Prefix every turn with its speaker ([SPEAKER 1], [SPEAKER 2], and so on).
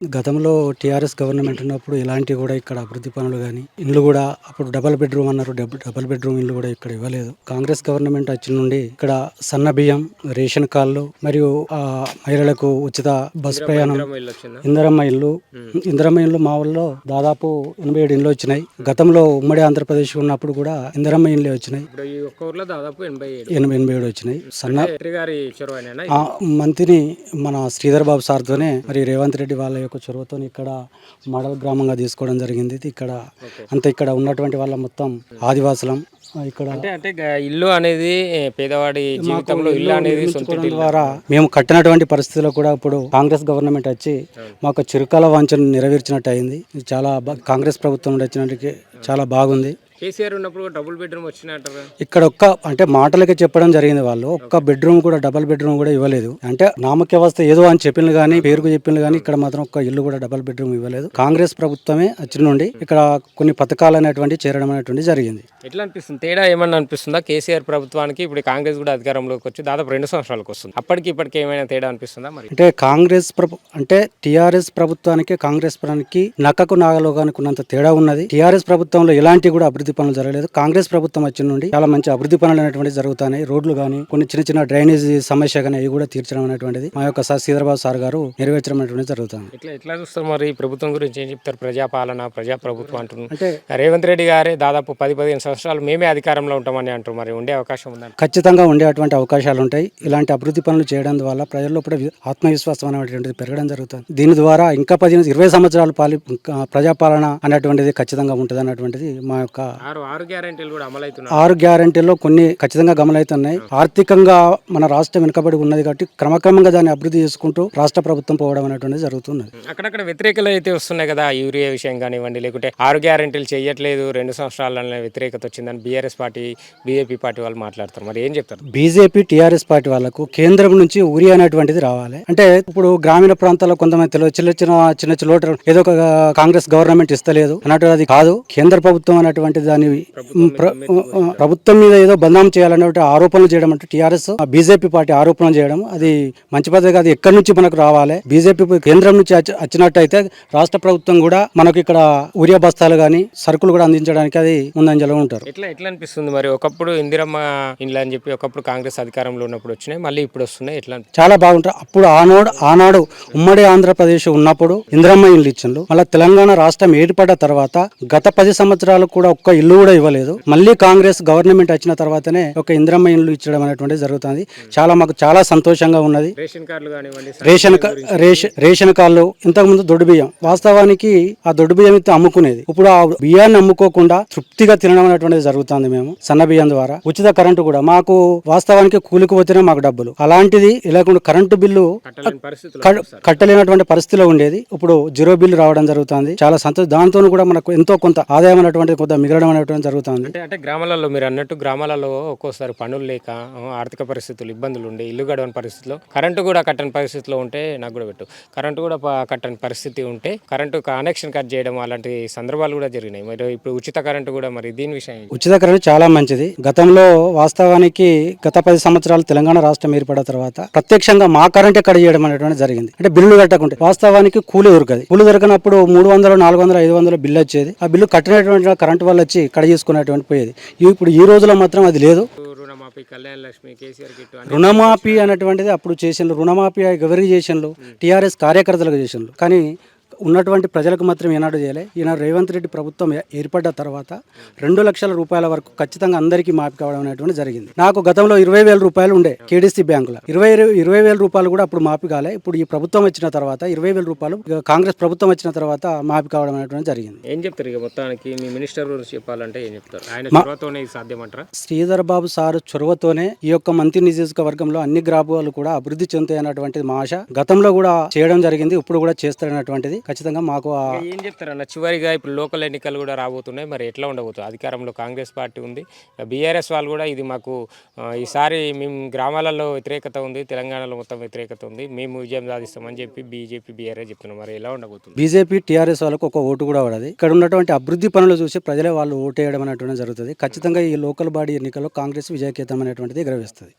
[SPEAKER 1] గతంలో TRS government ఉన్నప్పుడు ఇలాంటివి కూడా ఇక్కడ అభివృద్ధి పనులు కానీ ఇండ్లు కూడా అప్పుడు డబల్ బెడ్రూమ్ అన్నారు. డబల్ బెడ్రూమ్ ఇండ్లు కూడా ఇక్కడ ఇవ్వలేదు. కాంగ్రెస్ గవర్నమెంట్ వచ్చిన నుండి ఇక్కడ సన్న బియ్యం, రేషన్ కార్డులు మరియు మహిళలకు ఉచిత బస్ ప్రయాణం, ఇందిరమ్మ ఇల్లు మా ఊళ్ళో దాదాపు 87 ఇండ్లు వచ్చినాయి. గతంలో ఉమ్మడి ఆంధ్రప్రదేశ్ ఉన్నప్పుడు కూడా ఇందిరమ్మ ఇండ్లే వచ్చినాయి. 87 వచ్చినాయి. సన్న మంత్రిని మన శ్రీధర్ బాబు సార్తోనే మరి రేవంత్ రెడ్డి వాళ్ళ యొక్క చొరవతో ఇక్కడ మోడల్ గ్రామంగా తీసుకోవడం జరిగింది. ఇక్కడ ఉన్నటువంటి వాళ్ళ మొత్తం ఆదివాసులం. ఇక్కడ
[SPEAKER 2] అంటే ఇల్లు అనేది పేదవాడి జీవితంలో ఇల్లు అనేది
[SPEAKER 1] ద్వారా మేము కట్టినటువంటి పరిస్థితుల్లో కూడా ఇప్పుడు కాంగ్రెస్ గవర్నమెంట్ వచ్చి మాకు చిరకాల వాంఛను నెరవేర్చినట్టు అయింది. చాలా కాంగ్రెస్ ప్రభుత్వం వచ్చినట్టుకి చాలా బాగుంది.
[SPEAKER 2] కేసీఆర్ ఉన్నప్పుడు డబుల్ బెడ్రూమ్ వచ్చినట్టు
[SPEAKER 1] ఇక్కడ అంటే మాటలకి చెప్పడం జరిగింది. వాళ్ళు ఒక్క బెడ్రూమ్ కూడా డబల్ బెడ్రూమ్ కూడా ఇవ్వలేదు. అంటే నామక వ్యవస్థ ఏదో అని చెప్పింది కానీ పేరుకు చెప్పింది కానీ ఇక్కడ మాత్రం ఒక్క ఇల్లు కూడా డబల్ బెడ్రూమ్ ఇవ్వలేదు. కాంగ్రెస్ ప్రభుత్వమే వచ్చిన నుండి ఇక్కడ కొన్ని పథకాలు అనేటువంటి చేరడం అనేటువంటి జరిగింది.
[SPEAKER 2] ఎట్లా అనిపిస్తుంది? తేడా ఏమన్నా అనిపిస్తుందా? కేసీఆర్ ప్రభుత్వానికి ఇప్పుడు కాంగ్రెస్ కూడా అధికారంలోకి వచ్చి దాదాపు 2 సంవత్సరాలకు వస్తుంది. ఇప్పటికి ఏమైనా తేడా అనిపిస్తుందా? మరి
[SPEAKER 1] అంటే టీఆర్ఎస్ ప్రభుత్వానికి కాంగ్రెస్ ప్రభుత్వానికి నక్కకు నాగలోకానికి ఉన్నంత తేడా ఉన్నది. టీఆర్ఎస్ ప్రభుత్వంలో ఎలాంటి కూడా అభివృద్ధి పనులు జరగలేదు. కాంగ్రెస్ ప్రభుత్వం వచ్చిన నుండి చాలా మంచి అభివృద్ధి పనులు అనేటువంటి జరుగుతున్నాయి. రోడ్లు కానీ కొన్ని చిన్న డ్రైనేజ్ సమస్య కానీ అవి కూడా తీర్చడం అనేటువంటిది మా యొక్క శ్రీధర్బాబు సార్ గారు నెరవేర్చడం అనేటువంటి జరుగుతుంది.
[SPEAKER 2] ఎట్లా చూస్తారు మరి ప్రభుత్వం గురించి ఏం చెప్తారు? ప్రజాపాలన, ప్రజాప్రభుత్వం అంటున్నారు. అంటే రేవంత్ రెడ్డి గారే దాదాపు 10-15 సంవత్సరాలు మేమే అధికారంలో ఉంటామని అంటారు. మరి ఉండే అవకాశం ఉందా?
[SPEAKER 1] ఖచ్చితంగా ఉండేటువంటి అవకాశాలు ఉంటాయి. ఇలాంటి అభివృద్ధి పనులు చేయడం ద్వారా ప్రజల్లో కూడా ఆత్మవిశ్వాసం అనేటువంటిది పెరగడం జరుగుతుంది. దీని ద్వారా ఇంకా 10-20 సంవత్సరాలు ప్రజాపాలన అనేటువంటిది ఖచ్చితంగా ఉంటుంది అన్నటువంటిది మా యొక్క 6 గ్యారెంటీల్లో కొన్ని ఖచ్చితంగా గమనవుతున్నాయి. ఆర్థికంగా మన రాష్ట్రం వెనుకబడి ఉన్నది కాబట్టి క్రమక్రమంగా దాన్ని అభివృద్ధి చేసుకుంటూ రాష్ట్ర ప్రభుత్వం పోవడం అనేటువంటిది జరుగుతుంది.
[SPEAKER 2] అక్కడక్కడ వ్యతిరేకలు అయితే వస్తున్నాయి కదా, యూరియా విషయం కానివ్వండి, లేకుంటే 6 గ్యారెంటీలు చేయట్లేదు, 2 సంవత్సరాల వ్యతిరేకత వచ్చిందని బీఆర్ఎస్ పార్టీ, బీజేపీ పార్టీ వాళ్ళు మాట్లాడతారు. మరి ఏం చెప్తారు?
[SPEAKER 1] బీజేపీ, టీఆర్ఎస్ పార్టీ వాళ్ళకు కేంద్రం నుంచి యూరియా అనేటువంటిది రావాలి. అంటే ఇప్పుడు గ్రామీణ ప్రాంతాల్లో కొంతమంది తెలియదు చిన్న లోటు ఏదో ఒక కాంగ్రెస్ గవర్నమెంట్ ఇస్తలేదు అన్నట్టు అది కాదు. కేంద్ర ప్రభుత్వం అనేటువంటి దాని ప్రభుత్వం మీద ఏదో బదనాం చేయాలనే ఆరోపణలు చేయడం అంటే టీఆర్ఎస్, బీజేపీ పార్టీ ఆరోపణలు చేయడం అది మంచి పద్ధతి కాదు. ఎక్కడి నుంచి మనకు రావాలి? బీజేపీ కేంద్రం నుంచి వచ్చినట్టయితే రాష్ట్ర ప్రభుత్వం కూడా మనకు ఇక్కడ యూరియా బస్తాలు గానీ సరుకులు కూడా అందించడానికి అది ముందంజలో ఉంటారు.
[SPEAKER 2] ఎట్లా అనిపిస్తుంది మరి? ఒకప్పుడు ఇందిరమ్మ ఇండ్లు అని చెప్పి ఒకప్పుడు కాంగ్రెస్ అధికారంలో ఉన్నప్పుడు వచ్చినాయి, మళ్ళీ ఇప్పుడు వస్తున్నాయి. ఎట్లా
[SPEAKER 1] చాలా బాగుంటాయి. అప్పుడు ఆనాడు ఉమ్మడి ఆంధ్రప్రదేశ్ ఉన్నప్పుడు ఇందిరమ్మ ఇండ్లు ఇచ్చిండ్రు. మళ్ళీ తెలంగాణ రాష్ట్రం ఏర్పడ్డ తర్వాత గత 10 సంవత్సరాలు కూడా ఒక్క ఇల్లు కూడా ఇవ్వలేదు. మళ్ళీ కాంగ్రెస్ గవర్నమెంట్ వచ్చిన తర్వాతనే ఒక ఇందిరమ్మ ఇండ్లు ఇచ్చడం అనేటువంటిది జరుగుతుంది. మాకు చాలా సంతోషంగా ఉన్నది. రేషన్ కార్డులు ఇంతకుముందు దొడ్డు బియ్యం, వాస్తవానికి ఆ దొడ్డు బియ్యం అయితే అమ్ముకునేది. ఇప్పుడు ఆ బియ్యాన్ని అమ్ముకోకుండా తృప్తిగా తినడం అనేటువంటిది జరుగుతుంది. మేము సన్న బియ్యం ద్వారా ఉచిత కరెంటు కూడా మాకు వాస్తవానికి కూలికి పోతేనే మాకు డబ్బులు, అలాంటిది లేకుండా కరెంటు బిల్లు కట్టలేనటువంటి పరిస్థితిలో ఉండేది. ఇప్పుడు 0 బిల్లు రావడం జరుగుతుంది. చాలా సంతోషం. దాంతో కూడా మనకు ఎంతో కొంత ఆదాయం అనేటువంటి కొంత మిగలడం అనేటువంటి జరుగుతుంది.
[SPEAKER 2] అంటే గ్రామాలలో మీరు అన్నట్టు గ్రామాలలో ఒక్కోసారి పనులు లేక ఆర్థిక పరిస్థితులు ఇబ్బందులు ఉండే, ఇల్లు గడవని పరిస్థితిలో కరెంటు కూడా కట్టని పరిస్థితిలో ఉంటే నాకు కూడా పెట్టు కరెంటు కూడా కట్టని పరిస్థితి ఉంటే కరెంటు కనెక్షన్ కట్ చేయడం అలాంటి సందర్భాలు కూడా జరిగినాయి. మరి ఇప్పుడు ఉచిత కరెంటు కూడా మరి దీని విషయం
[SPEAKER 1] ఉచిత కరెంటు చాలా మంచిది. గతంలో వాస్తవానికి గత 10 సంవత్సరాలు తెలంగాణ రాష్ట్రం ఏర్పడిన తర్వాత ప్రత్యక్షంగా మా కరెంటే కట్ చేయడం అనేటువంటి జరిగింది. అంటే బిల్లు కట్టకుంటే వాస్తవానికి కూలి దొరకదు. కూలి దొరకనప్పుడు 300, 400, 500 బిల్లు వచ్చేది. ఆ బిల్లు కట్టినటువంటి కరెంటు వాళ్ళు వచ్చి కట్ చేసుకునేటువంటి పోయేది. ఇప్పుడు ఈ రోజులో మాత్రం అది లేదు. రుణమాఫీ అనేటువంటిది అప్పుడు చేసిండ్రు. రుణమాఫీ ఎవరికి చేసిండ్రు? టీఆర్ఎస్ కార్యకర్తలకు చేసిండ్రు. కానీ ఉన్నటువంటి ప్రజలకు మాత్రం ఏనాడు చేయలే. ఈయన రేవంత్ రెడ్డి ప్రభుత్వం ఏర్పడ్డ తర్వాత 2 లక్షల రూపాయల వరకు ఖచ్చితంగా అందరికీ మాఫీ కావడం అనేటువంటి జరిగింది. నాకు గతంలో 20,000 రూపాయలు ఉండే కేడీసీ బ్యాంకులో 20,000 రూపాయలు కూడా అప్పుడు మాఫీ కాలే. ఇప్పుడు ఈ ప్రభుత్వం వచ్చిన తర్వాత 20,000 రూపాయలు కాంగ్రెస్ ప్రభుత్వం వచ్చిన తర్వాత మాఫీ కావడం అనేటువంటి జరిగింది.
[SPEAKER 2] ఏం చెప్తారు ఇక మొత్తానికి మీ మినిస్టర్ గురించి చెప్పాలంటే ఏం చెప్తారు? ఆయన చొరవతోనే సాధ్యమంటారా?
[SPEAKER 1] శ్రీధర్ బాబు సార్ చొరవతోనే ఈ యొక్క మంత్రి నియోజకవర్గంలో అన్ని గ్రామాలు కూడా అభివృద్ధి చెందుతాయి అన్నటువంటిది మా ఆశ. గతంలో కూడా చేయడం జరిగింది, ఇప్పుడు కూడా చేస్తారన్నటువంటిది ఖచ్చితంగా మాకు.
[SPEAKER 2] ఏం చెప్తారన్న చివరిగా ఇప్పుడు లోకల్ ఎన్నికలు కూడా రాబోతున్నాయి, మరి ఎట్లా ఉండబోతుంది? అధికారంలో కాంగ్రెస్ పార్టీ ఉంది, బీఆర్ఎస్ వాళ్ళు కూడా ఇది మాకు ఈసారి మేము గ్రామాలలో వ్యతిరేకత ఉంది, తెలంగాణలో మొత్తం వ్యతిరేకత ఉంది, మేము విజయం సాధిస్తామని చెప్పి బీజేపీ, బీఆర్ఎస్ చెప్తున్నాం. మరి ఎలా ఉండబోతుంది?
[SPEAKER 1] బీజేపీ, టీఆర్ఎస్ వాళ్ళకు ఒక ఓటు కూడా పడదు. ఇక్కడ ఉన్నటువంటి అభివృద్ధి పనులు చూసి ప్రజలే వాళ్ళు ఓటేయడం అనేటువంటి జరుగుతుంది. ఖచ్చితంగా ఈ లోకల్ బాడీ ఎన్నికల్లో కాంగ్రెస్ విజయకేతం అనేటువంటిది ఎగరవేస్తుంది.